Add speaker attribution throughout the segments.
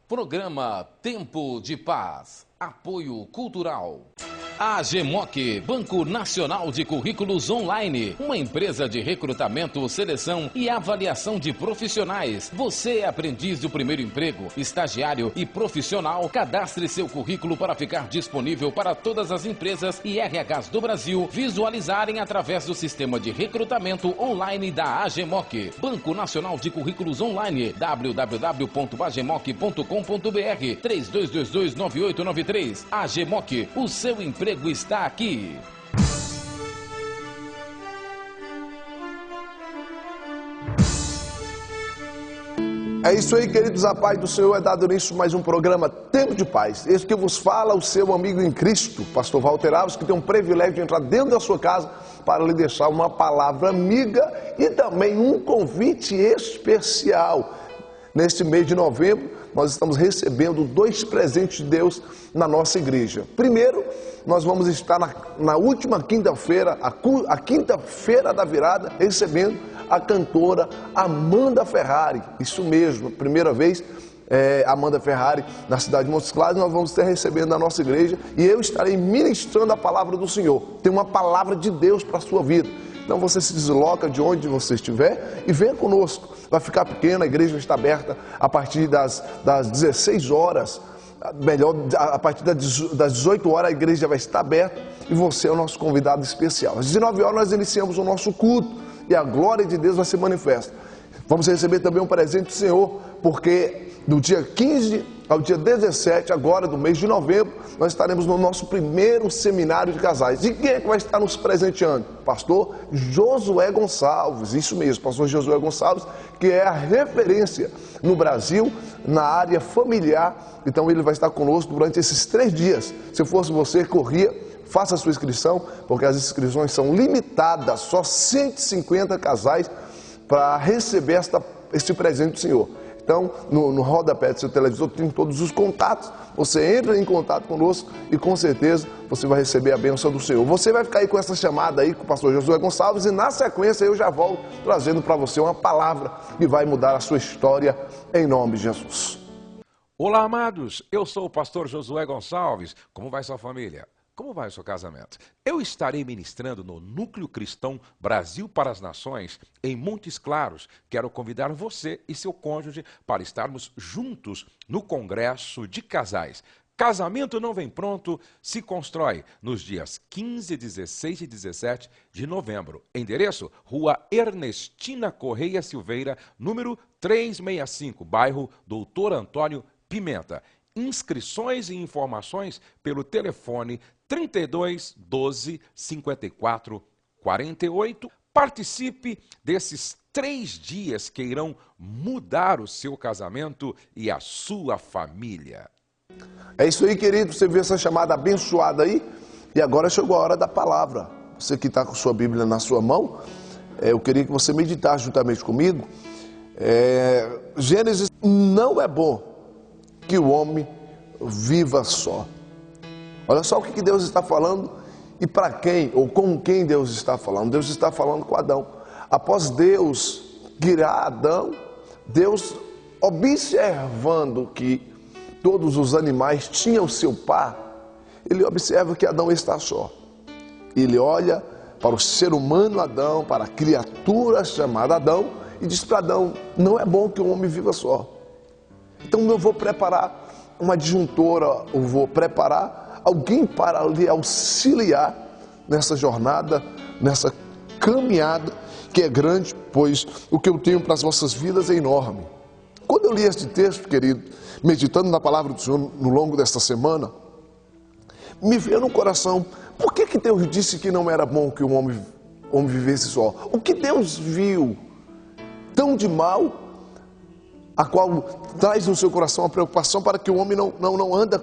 Speaker 1: Programa Tempo de Paz. Apoio Cultural. AGMOC, Banco Nacional de Currículos Online, uma empresa de recrutamento, seleção e avaliação de profissionais. Você é aprendiz do primeiro emprego, estagiário e profissional. Cadastre seu currículo para ficar disponível para todas as empresas e RHs do Brasil visualizarem através do sistema de recrutamento online da AGMOC. Banco Nacional de Currículos Online, www.agemoc.com.br, 3222-9893. AGMOC, o seu emprego está aqui.
Speaker 2: É isso aí, queridos. A paz do Senhor é dado início mais um programa Tempo de Paz. Esse que vos fala o seu amigo em Cristo, pastor Walter Alves, que tem um privilégio de entrar dentro da sua casa para lhe deixar uma palavra amiga e também um convite especial. Neste mês de novembro, nós estamos recebendo 2 presentes de Deus na nossa igreja. Primeiro, nós vamos estar na última quinta-feira, a quinta-feira da virada, recebendo a cantora Amanda Ferrari. Isso mesmo, primeira vez, Amanda Ferrari na cidade de Montes Claros, nós vamos estar recebendo na nossa igreja e eu estarei ministrando a palavra do Senhor. Tem uma palavra de Deus para a sua vida. Então você se desloca de onde você estiver e venha conosco. Vai ficar pequena, a igreja está aberta a partir das 16 horas. Melhor, a partir das 18 horas a igreja vai estar aberta e você é o nosso convidado especial. Às 19 horas nós iniciamos o nosso culto e a glória de Deus vai se manifestar. Vamos receber também um presente do Senhor, porque do dia 15 ao dia 17, agora do mês de novembro, nós estaremos no nosso primeiro seminário de casais. E quem é que vai estar nos presenteando? Pastor Josué Gonçalves, isso mesmo, pastor Josué Gonçalves, que é a referência no Brasil, na área familiar. Então ele vai estar conosco durante esses 3 dias. Se eu fosse você, corria, faça a sua inscrição, porque as inscrições são limitadas, só 150 casais para receber este presente do Senhor. Então, no rodapé do seu televisor tem todos os contatos. Você entra em contato conosco e com certeza você vai receber a bênção do Senhor. Você vai ficar aí com essa chamada aí com o pastor Josué Gonçalves e na sequência eu já volto trazendo para você uma palavra que vai mudar a sua história em nome de Jesus.
Speaker 3: Olá, amados. Eu sou o pastor Josué Gonçalves. Como vai sua família? Como vai o seu casamento? Eu estarei ministrando no Núcleo Cristão Brasil para as Nações, em Montes Claros. Quero convidar você e seu cônjuge para estarmos juntos no Congresso de Casais. Casamento não vem pronto, se constrói nos dias 15, 16 e 17 de novembro. Endereço: Rua Ernestina Correia Silveira, número 365, bairro Doutor Antônio Pimenta. Inscrições e informações pelo telefone 32 12 54 48. Participe desses 3 dias que irão mudar o seu casamento e a sua família.
Speaker 2: É isso aí, querido. Você viu essa chamada abençoada aí? E agora chegou a hora da palavra. Você que está com sua Bíblia na sua mão, eu queria que você meditasse juntamente comigo. Gênesis: não é bom que o homem viva só. Olha só o que Deus está falando e para quem ou com quem Deus está falando. Deus está falando com Adão. Após Deus criar Adão, Deus, observando que todos os animais tinham seu par, ele observa que Adão está só. Ele olha para o ser humano Adão, para a criatura chamada Adão e diz para Adão: não é bom que o homem viva só. Então eu vou preparar uma adjuntora, eu vou preparar alguém para lhe auxiliar nessa jornada, nessa caminhada que é grande, pois o que eu tenho para as vossas vidas é enorme. Quando eu li este texto, querido, meditando na palavra do Senhor no longo desta semana, me veio no coração: por que Deus disse que não era bom que o homem vivesse só? O que Deus viu tão de mal, a qual traz no seu coração a preocupação para que o homem não anda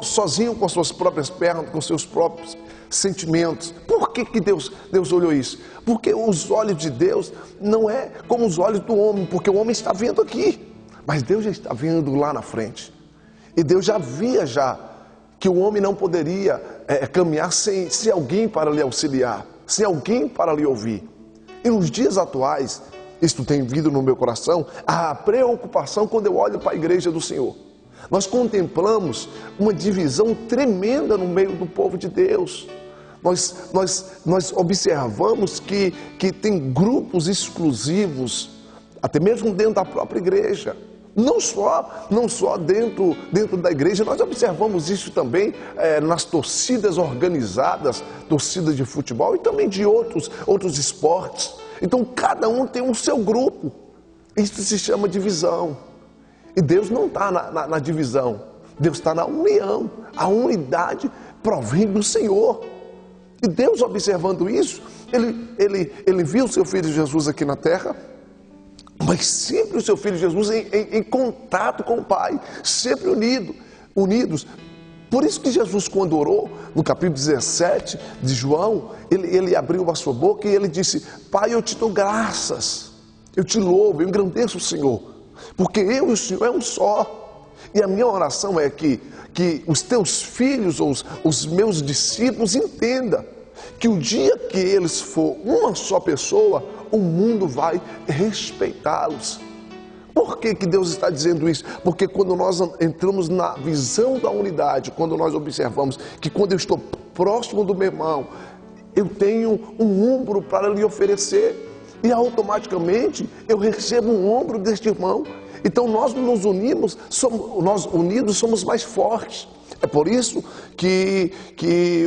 Speaker 2: sozinho com suas próprias pernas, com seus próprios sentimentos? Por que Deus olhou isso? Porque os olhos de Deus não é como os olhos do homem, porque o homem está vendo aqui, mas Deus já está vendo lá na frente. E Deus já via que o homem não poderia caminhar sem alguém para lhe auxiliar, sem alguém para lhe ouvir. E nos dias atuais, isto tem vindo no meu coração, a preocupação quando eu olho para a igreja do Senhor. Nós contemplamos uma divisão tremenda no meio do povo de Deus. Nós observamos que tem grupos exclusivos, até mesmo dentro da própria igreja. Não só dentro da igreja, nós observamos isso também nas torcidas organizadas, torcidas de futebol e também de outros esportes. Então cada um tem o seu grupo. Isso se chama divisão. E Deus não está na divisão, Deus está na união. A unidade provém do Senhor. E Deus, observando isso, ele viu o seu Filho Jesus aqui na terra, mas sempre o seu Filho Jesus em contato com o Pai, sempre unidos. Por isso que Jesus, quando orou, no capítulo 17 de João, ele abriu a sua boca e ele disse: Pai, eu te dou graças, eu te louvo, eu engrandeço o Senhor, porque eu e o Senhor é um só. E a minha oração é que os teus filhos, ou os meus discípulos, entendam que o dia que eles for uma só pessoa, o mundo vai respeitá-los. Por que Deus está dizendo isso? Porque quando nós entramos na visão da unidade, quando nós observamos que quando eu estou próximo do meu irmão, eu tenho um ombro para lhe oferecer, e automaticamente eu recebo um ombro deste irmão. Então nós nos unimos, nós unidos somos mais fortes. É por isso que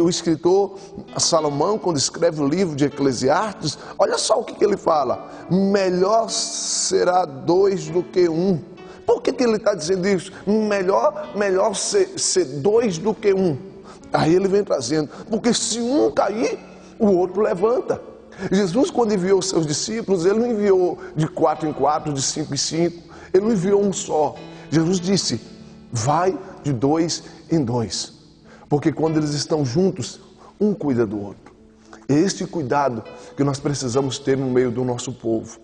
Speaker 2: o escritor Salomão, quando escreve o livro de Eclesiastes, olha só o que ele fala: melhor será dois do que um. Por que ele está dizendo isso? Melhor ser dois do que um. Aí ele vem trazendo, porque se um cair, o outro levanta. Jesus, quando enviou os seus discípulos, ele não enviou de 4 em 4, de 5 em 5, ele não enviou um só. Jesus disse: vai de 2 em 2, porque quando eles estão juntos, um cuida do outro. É este cuidado que nós precisamos ter no meio do nosso povo.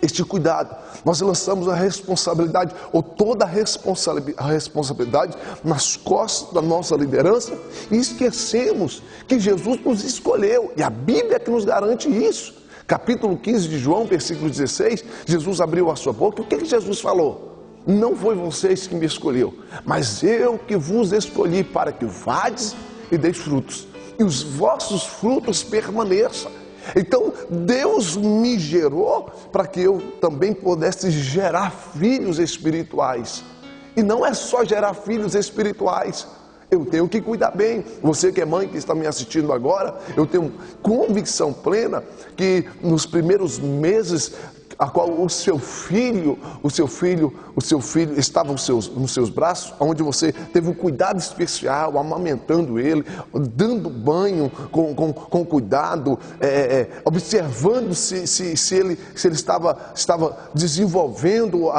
Speaker 2: Este cuidado, nós lançamos a responsabilidade, ou toda a responsabilidade nas costas da nossa liderança, e esquecemos que Jesus nos escolheu, e a Bíblia é que nos garante isso. Capítulo 15 de João, versículo 16, Jesus abriu a sua boca, e o que Jesus falou? Não foi vocês que me escolheu, mas eu que vos escolhi para que vades e deis frutos, e os vossos frutos permaneçam. Então Deus me gerou para que eu também pudesse gerar filhos espirituais. E não é só gerar filhos espirituais, eu tenho que cuidar bem. Você que é mãe, que está me assistindo agora, eu tenho convicção plena que nos primeiros meses a qual o seu filho estava nos seus braços, onde você teve um cuidado especial, amamentando ele, dando banho com cuidado, observando se ele estava desenvolvendo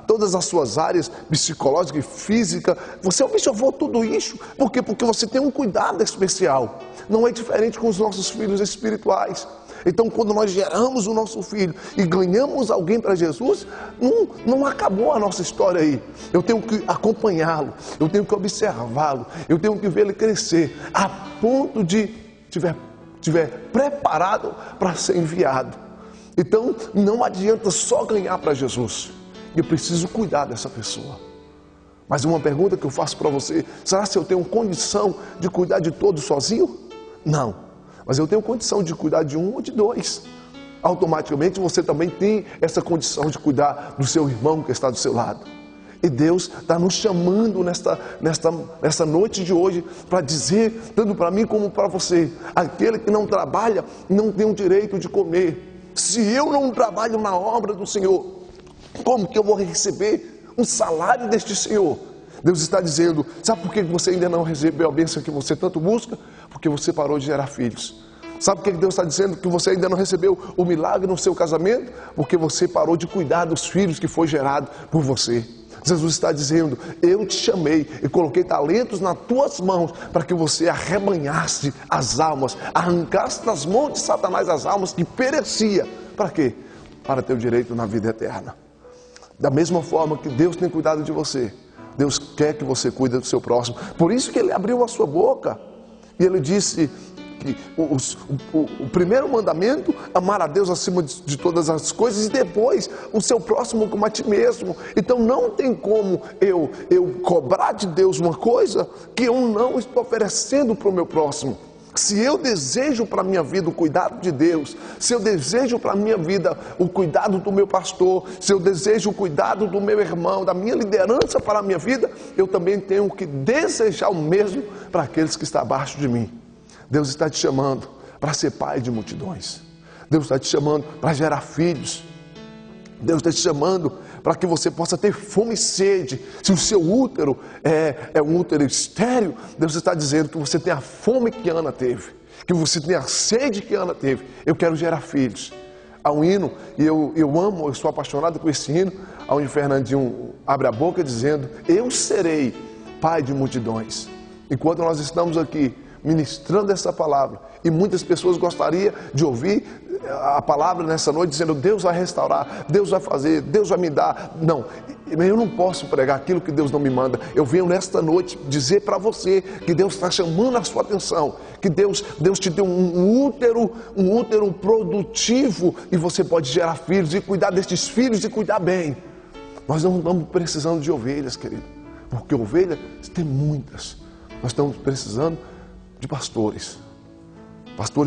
Speaker 2: todas as suas áreas psicológicas e físicas. Você observou tudo isso, por quê? Porque você tem um cuidado especial. Não é diferente com os nossos filhos espirituais. Então, quando nós geramos o nosso filho e ganhamos alguém para Jesus, não acabou a nossa história aí. Eu tenho que acompanhá-lo, eu tenho que observá-lo, eu tenho que ver ele crescer, a ponto de estiver preparado para ser enviado. Então, não adianta só ganhar para Jesus, eu preciso cuidar dessa pessoa. Mas uma pergunta que eu faço para você: será que eu tenho condição de cuidar de todos sozinho? Não. Mas eu tenho condição de cuidar de um ou de dois. Automaticamente você também tem essa condição de cuidar do seu irmão que está do seu lado. E Deus está nos chamando nesta noite de hoje para dizer, tanto para mim como para você: aquele que não trabalha não tem o direito de comer. Se eu não trabalho na obra do Senhor, como que eu vou receber um salário deste Senhor? Deus está dizendo: sabe por que você ainda não recebeu a bênção que você tanto busca? Porque você parou de gerar filhos. Sabe por que Deus está dizendo que você ainda não recebeu o milagre no seu casamento? Porque você parou de cuidar dos filhos que foi gerado por você. Jesus está dizendo: eu te chamei e coloquei talentos nas tuas mãos para que você arrebanhasse as almas, arrancasse das mãos de Satanás as almas que perecia. Para quê? Para ter o direito na vida eterna. Da mesma forma que Deus tem cuidado de você, Deus quer que você cuide do seu próximo. Por isso que Ele abriu a sua boca e Ele disse que o primeiro mandamento, amar a Deus acima de todas as coisas, e depois o seu próximo como a ti mesmo. Então não tem como eu cobrar de Deus uma coisa que eu não estou oferecendo para o meu próximo. Se eu desejo para a minha vida o cuidado de Deus, se eu desejo para a minha vida o cuidado do meu pastor, se eu desejo o cuidado do meu irmão, da minha liderança para a minha vida, eu também tenho que desejar o mesmo para aqueles que estão abaixo de mim. Deus está te chamando para ser pai de multidões. Deus está te chamando para gerar filhos. Deus está te chamando para que você possa ter fome e sede. Se o seu útero é um útero estéril, Deus está dizendo que você tem a fome que Ana teve, que você tem a sede que Ana teve. Eu quero gerar filhos. Há um hino, e eu amo, eu sou apaixonado com esse hino, onde Fernandinho abre a boca dizendo: eu serei pai de multidões. Enquanto nós estamos aqui ministrando essa palavra, e muitas pessoas gostariam de ouvir a palavra nessa noite dizendo: Deus vai restaurar, Deus vai fazer, Deus vai me dar. Não, eu não posso pregar aquilo que Deus não me manda. Eu venho nesta noite dizer para você que Deus está chamando a sua atenção, que Deus te deu um útero produtivo, e você pode gerar filhos e cuidar destes filhos e cuidar bem. Nós não estamos precisando de ovelhas, querido, porque ovelhas tem muitas. Nós estamos precisando de pastores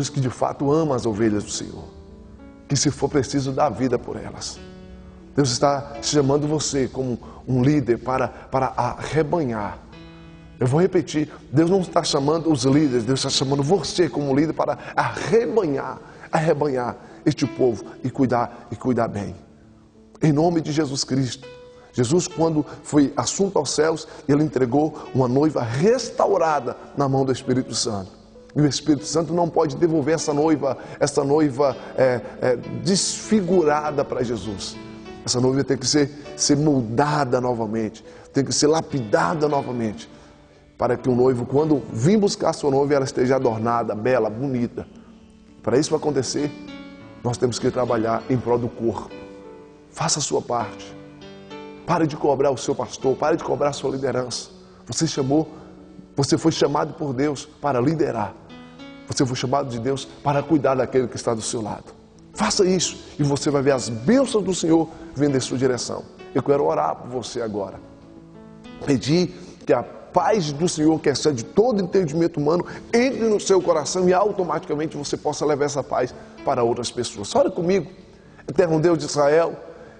Speaker 2: que de fato amam as ovelhas do Senhor, que se for preciso dar a vida por elas. Deus está chamando você como um líder para arrebanhar. Eu vou repetir, Deus não está chamando os líderes, Deus está chamando você como líder para arrebanhar este povo e cuidar bem. Em nome de Jesus Cristo. Jesus, quando foi assunto aos céus, ele entregou uma noiva restaurada na mão do Espírito Santo. E o Espírito Santo não pode devolver essa noiva desfigurada para Jesus. Essa noiva tem que ser moldada novamente, tem que ser lapidada novamente, para que o noivo, quando vir buscar a sua noiva, ela esteja adornada, bela, bonita. Para isso acontecer, nós temos que trabalhar em prol do corpo. Faça a sua parte. Pare de cobrar o seu pastor, pare de cobrar a sua liderança. Você foi chamado por Deus para liderar. Você foi chamado de Deus para cuidar daquele que está do seu lado. Faça isso e você vai ver as bênçãos do Senhor vindo em sua direção. Eu quero orar por você agora. Pedir que a paz do Senhor, que excede todo entendimento humano, entre no seu coração e automaticamente você possa levar essa paz para outras pessoas. Ore comigo. Eterno Deus de Israel,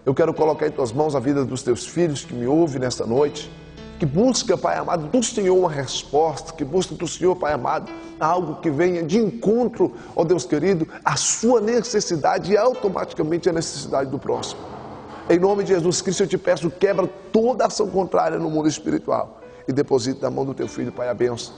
Speaker 2: eu quero colocar em tuas mãos a vida dos teus filhos que me ouvem nesta noite, que busca, Pai amado, do Senhor uma resposta, que busca do Senhor, Pai amado, algo que venha de encontro, ó Deus querido, à sua necessidade e automaticamente à necessidade do próximo. Em nome de Jesus Cristo eu te peço, quebra toda ação contrária no mundo espiritual e deposita na mão do teu filho, Pai, a bênção.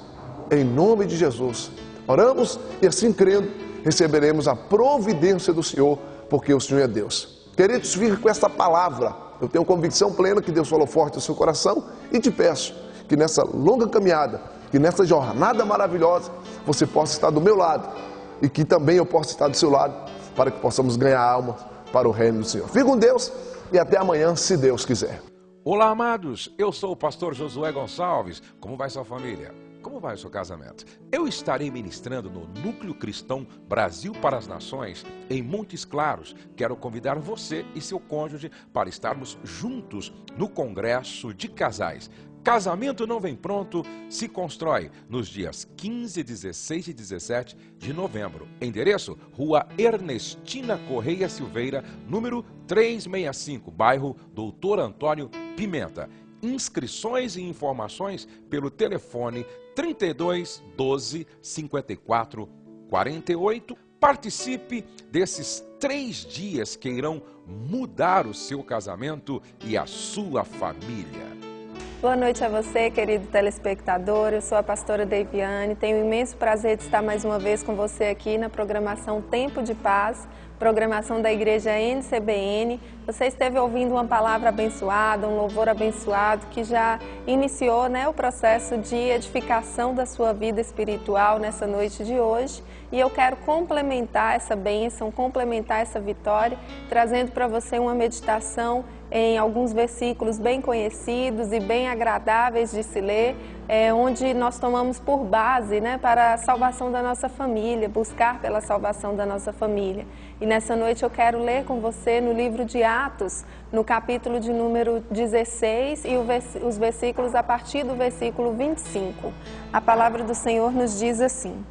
Speaker 2: Em nome de Jesus, oramos e assim crendo, receberemos a providência do Senhor, porque o Senhor é Deus. Queridos, fique com essa palavra. Eu tenho convicção plena que Deus falou forte no seu coração e te peço que nessa longa caminhada, que nessa jornada maravilhosa, você possa estar do meu lado e que também eu possa estar do seu lado para que possamos ganhar alma para o reino do Senhor. Fique com Deus e até amanhã, se Deus quiser.
Speaker 3: Olá, amados. Eu sou o pastor Josué Gonçalves. Como vai sua família? Como vai o seu casamento? Eu estarei ministrando no Núcleo Cristão Brasil para as Nações, em Montes Claros. Quero convidar você e seu cônjuge para estarmos juntos no Congresso de Casais. Casamento não vem pronto, se constrói nos dias 15, 16 e 17 de novembro. Endereço: Rua Ernestina Correia Silveira, número 365, bairro Doutor Antônio Pimenta. Inscrições e informações pelo telefone 32 12 54 48. Participe desses 3 dias que irão mudar o seu casamento e a sua família.
Speaker 4: Boa noite a você, querido telespectador. Eu sou a pastora Deviane. Tenho um imenso prazer de estar mais uma vez com você aqui na programação Tempo de Paz, programação da Igreja NCBN. Você esteve ouvindo uma palavra abençoada, um louvor abençoado que já iniciou, o processo de edificação da sua vida espiritual nessa noite de hoje. E eu quero complementar essa bênção, complementar essa vitória, trazendo para você uma meditação em alguns versículos bem conhecidos e bem agradáveis de se ler, onde nós tomamos por base para a salvação da nossa família, buscar pela salvação da nossa família. E nessa noite eu quero ler com você no livro de Atos, no capítulo de número 16 e os versículos a partir do versículo 25. A palavra do Senhor nos diz assim: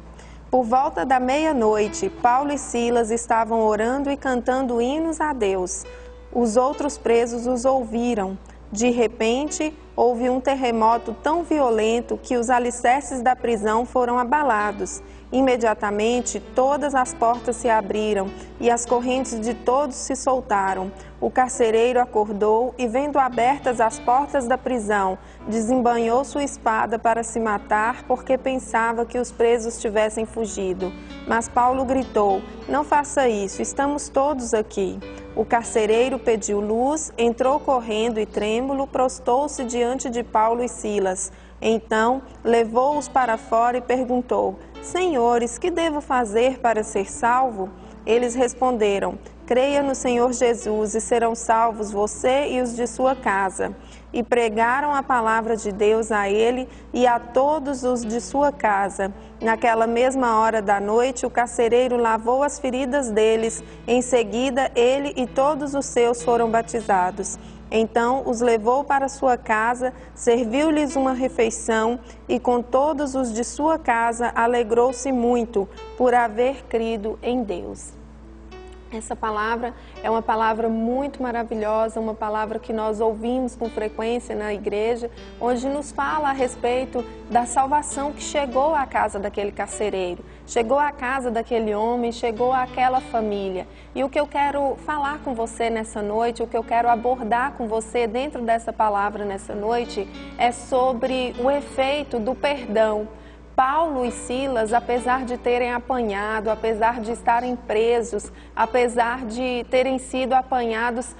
Speaker 4: Por volta da meia-noite, Paulo e Silas estavam orando e cantando hinos a Deus. Os outros presos os ouviram. De repente, houve um terremoto tão violento que os alicerces da prisão foram abalados. Imediatamente, todas as portas se abriram e as correntes de todos se soltaram. O carcereiro acordou e, vendo abertas as portas da prisão, desembainhou sua espada para se matar, porque pensava que os presos tivessem fugido. Mas Paulo gritou: Não faça isso, estamos todos aqui. O carcereiro pediu luz, entrou correndo e trêmulo, prostou-se diante de Paulo e Silas. Então, levou-os para fora e perguntou: Senhores, que devo fazer para ser salvo? Eles responderam: Creia no Senhor Jesus e serão salvos você e os de sua casa. E pregaram a palavra de Deus a ele e a todos os de sua casa. Naquela mesma hora da noite, o carcereiro lavou as feridas deles. Em seguida, ele e todos os seus foram batizados. Então os levou para sua casa, serviu-lhes uma refeição e com todos os de sua casa alegrou-se muito por haver crido em Deus. Essa palavra é uma palavra muito maravilhosa, uma palavra que nós ouvimos com frequência na igreja, onde nos fala a respeito da salvação que chegou à casa daquele carcereiro, chegou à casa daquele homem, chegou àquela família. E o que eu quero falar com você nessa noite, o que eu quero abordar com você dentro dessa palavra nessa noite, é sobre o efeito do perdão. Paulo e Silas, apesar de terem apanhado, apesar de estarem presos, apesar de terem sido apanhados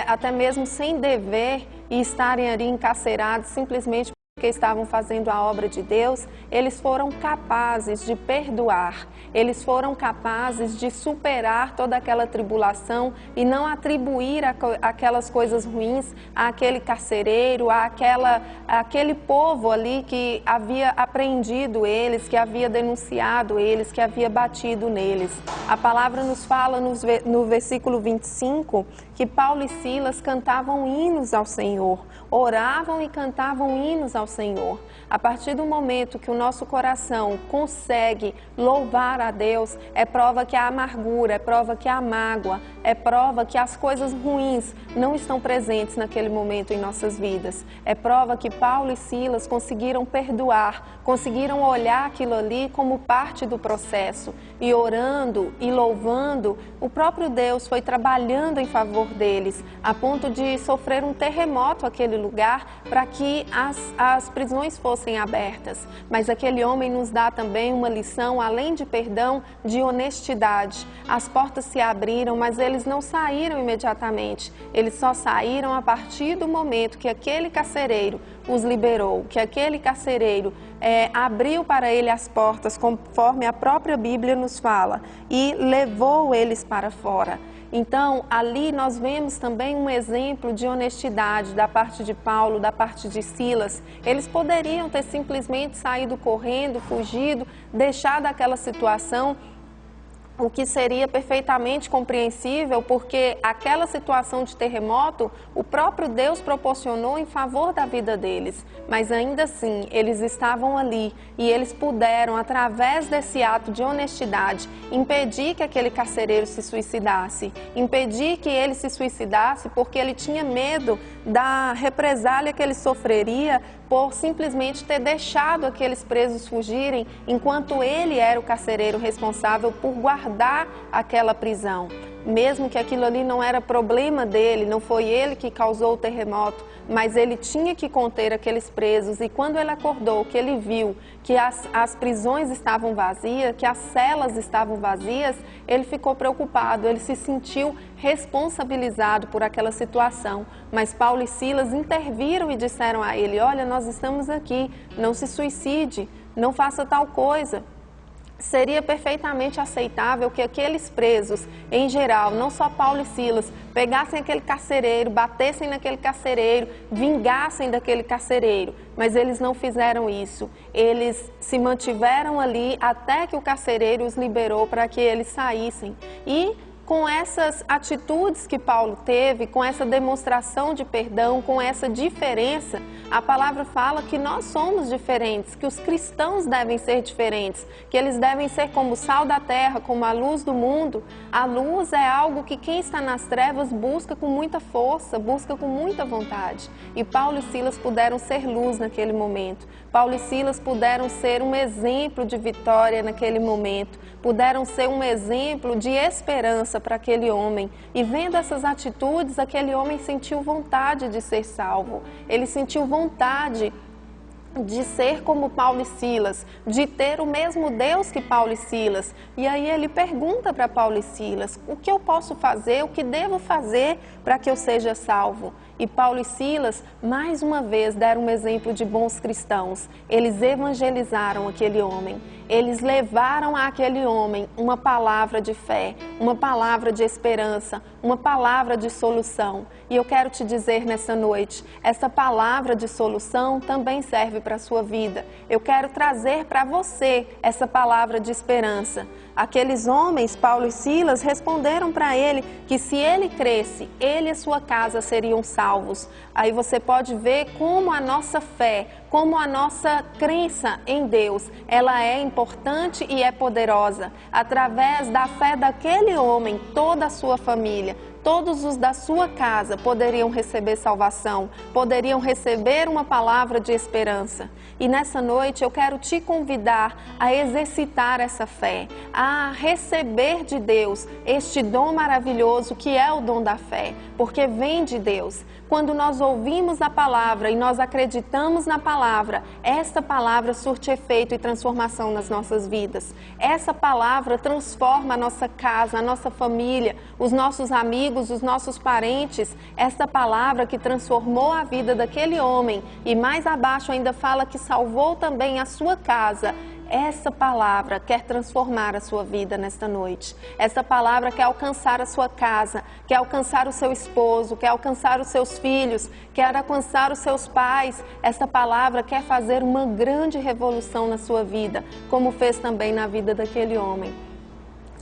Speaker 4: até mesmo sem dever e estarem ali encarcerados simplesmente porque estavam fazendo a obra de Deus, eles foram capazes de perdoar, eles foram capazes de superar toda aquela tribulação e não atribuir aquelas coisas ruins àquele carcereiro, àquele povo ali que havia apreendido eles, que havia denunciado eles, que havia batido neles. A palavra nos fala no versículo 25 que Paulo e Silas cantavam hinos ao Senhor, oravam e cantavam hinos ao Senhor. A partir do momento que o nosso coração consegue louvar a Deus, é prova que a amargura, é prova que a mágoa, é prova que as coisas ruins não estão presentes naquele momento em nossas vidas. É prova que Paulo e Silas conseguiram perdoar, conseguiram olhar aquilo ali como parte do processo. E orando e louvando, o próprio Deus foi trabalhando em favor deles, a ponto de sofrer um terremoto naquele lugar para que as prisões fossem abertas. Mas aquele homem nos dá também uma lição, além de perdão, de honestidade. As portas se abriram, mas eles não saíram imediatamente. Eles só saíram a partir do momento que aquele carcereiro os liberou, que aquele carcereiro abriu para ele as portas, conforme a própria Bíblia nos fala, e levou eles para fora. Então, ali nós vemos também um exemplo de honestidade da parte de Paulo, da parte de Silas. Eles poderiam ter simplesmente saído correndo, fugido, deixado aquela situação, o que seria perfeitamente compreensível, porque aquela situação de terremoto, o próprio Deus proporcionou em favor da vida deles. Mas ainda assim, eles estavam ali e eles puderam, através desse ato de honestidade, impedir que aquele carcereiro se suicidasse. Impedir que ele se suicidasse porque ele tinha medo da represália que ele sofreria por simplesmente ter deixado aqueles presos fugirem, enquanto ele era o carcereiro responsável por guardar guardar aquela prisão. Mesmo que aquilo ali não era problema dele, não foi ele que causou o terremoto, mas ele tinha que conter aqueles presos. E quando ele acordou, que ele viu que as prisões estavam vazias, que as celas estavam vazias, ele ficou preocupado, ele se sentiu responsabilizado por aquela situação. Mas Paulo e Silas interviram e disseram a ele: olha, nós estamos aqui, não se suicide, não faça tal coisa. Seria perfeitamente aceitável que aqueles presos, em geral, não só Paulo e Silas, pegassem aquele carcereiro, batessem naquele carcereiro, vingassem daquele carcereiro, mas eles não fizeram isso. Eles se mantiveram ali até que o carcereiro os liberou para que eles saíssem. E com essas atitudes que Paulo teve, com essa demonstração de perdão, com essa diferença, a palavra fala que nós somos diferentes, que os cristãos devem ser diferentes, que eles devem ser como o sal da terra, como a luz do mundo. A luz é algo que quem está nas trevas busca com muita força, busca com muita vontade. E Paulo e Silas puderam ser luz naquele momento. Paulo e Silas puderam ser um exemplo de vitória naquele momento, puderam ser um exemplo de esperança para aquele homem. E vendo essas atitudes, aquele homem sentiu vontade de ser salvo. Ele sentiu vontade de ser como Paulo e Silas, de ter o mesmo Deus que Paulo e Silas. E aí ele pergunta para Paulo e Silas: o que eu posso fazer, o que devo fazer para que eu seja salvo? E Paulo e Silas, mais uma vez, deram um exemplo de bons cristãos. Eles evangelizaram aquele homem. Eles levaram àquele homem uma palavra de fé, uma palavra de esperança, uma palavra de solução. E eu quero te dizer nessa noite, essa palavra de solução também serve para a sua vida. Eu quero trazer para você essa palavra de esperança. Aqueles homens, Paulo e Silas, responderam para ele que se ele cresce, ele e sua casa seriam salvos. Aí você pode ver como a nossa fé, como a nossa crença em Deus, ela é importante e é poderosa. Através da fé daquele homem, toda a sua família, todos os da sua casa poderiam receber salvação, poderiam receber uma palavra de esperança. E nessa noite eu quero te convidar a exercitar essa fé, a receber de Deus este dom maravilhoso que é o dom da fé, porque vem de Deus. Quando nós ouvimos a palavra e nós acreditamos na palavra, esta palavra surte efeito e transformação nas nossas vidas. Essa palavra transforma a nossa casa, a nossa família, os nossos amigos, os nossos parentes. Esta palavra que transformou a vida daquele homem e mais abaixo ainda fala que salvou também a sua casa. Essa palavra quer transformar a sua vida nesta noite. Essa palavra quer alcançar a sua casa, quer alcançar o seu esposo, quer alcançar os seus filhos, quer alcançar os seus pais. Essa palavra quer fazer uma grande revolução na sua vida, como fez também na vida daquele homem.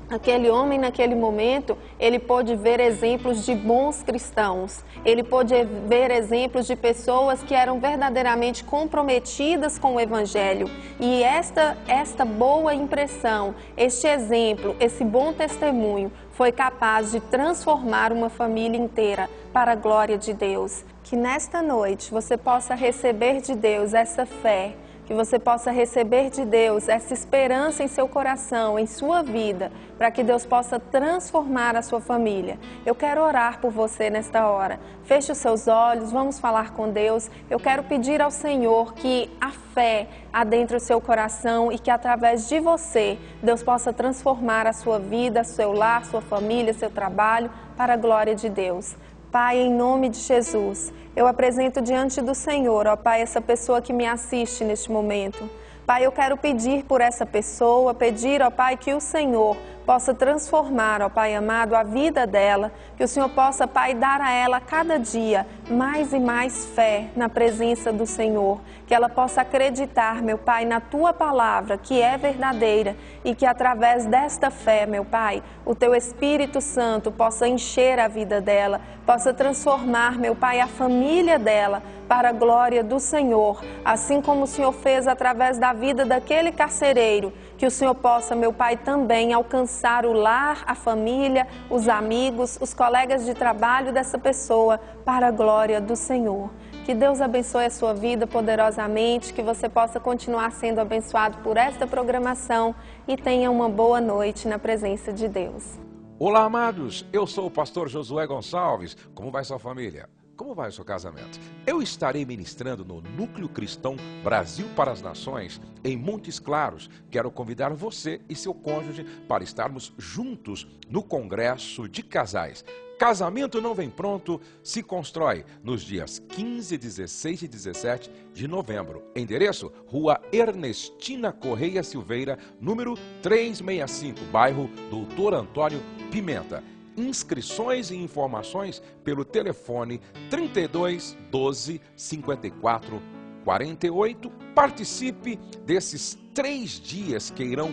Speaker 4: Aquele homem, naquele momento, ele pôde ver exemplos de bons cristãos. Ele pôde ver exemplos de pessoas que eram verdadeiramente comprometidas com o Evangelho. E esta boa impressão, este exemplo, esse bom testemunho, foi capaz de transformar uma família inteira para a glória de Deus. Que nesta noite você possa receber de Deus essa fé, que você possa receber de Deus essa esperança em seu coração, em sua vida, para que Deus possa transformar a sua família. Eu quero orar por você nesta hora. Feche os seus olhos, vamos falar com Deus. Eu quero pedir ao Senhor que a fé adentre o seu coração e que através de você, Deus possa transformar a sua vida, seu lar, sua família, seu trabalho, para a glória de Deus. Pai, em nome de Jesus, eu apresento diante do Senhor, ó Pai, essa pessoa que me assiste neste momento. Pai, eu quero pedir por essa pessoa, pedir, ó Pai, que o Senhor possa transformar, ó Pai amado, a vida dela, que o Senhor possa, Pai, dar a ela cada dia mais e mais fé na presença do Senhor, que ela possa acreditar, meu Pai, na Tua palavra, que é verdadeira, e que através desta fé, meu Pai, o Teu Espírito Santo possa encher a vida dela, possa transformar, meu Pai, a família dela para a glória do Senhor, assim como o Senhor fez através da vida daquele carcereiro, que o Senhor possa, meu Pai, também alcançar o lar, a família, os amigos, os colegas de trabalho dessa pessoa para a glória do Senhor. Que Deus abençoe a sua vida poderosamente, que você possa continuar sendo abençoado por esta programação e tenha uma boa noite na presença de Deus.
Speaker 3: Olá, amados. Eu sou o pastor Josué Gonçalves. Como vai sua família? Como vai o seu casamento? Eu estarei ministrando no Núcleo Cristão Brasil para as Nações, em Montes Claros. Quero convidar você e seu cônjuge para estarmos juntos no Congresso de Casais. Casamento não vem pronto, se constrói nos dias 15, 16 e 17 de novembro. Endereço: Rua Ernestina Correia Silveira, número 365, bairro Doutor Antônio Pimenta. Inscrições e informações pelo telefone 32 12 54 48. Participe desses 3 dias que irão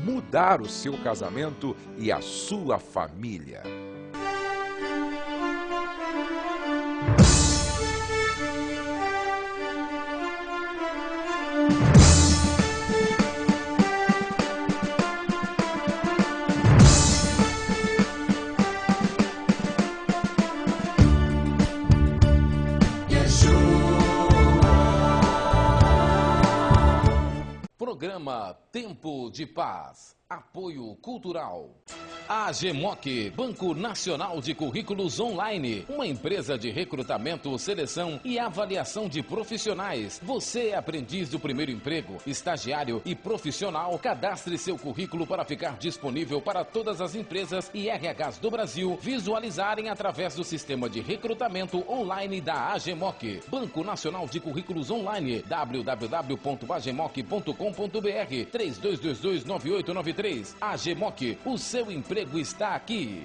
Speaker 3: mudar o seu casamento e a sua família.
Speaker 1: Programa Tempo de Paz. Apoio Cultural. A AGEMOC, Banco Nacional de Currículos Online, uma empresa de recrutamento, seleção e avaliação de profissionais. Você é aprendiz do primeiro emprego, estagiário e profissional. Cadastre seu currículo para ficar disponível para todas as empresas e RHs do Brasil visualizarem através do sistema de recrutamento online da AGEMOC. Banco Nacional de Currículos Online, www.agemoc.com.br, 3222-9893. AGEMOC, o seu emprego está aqui.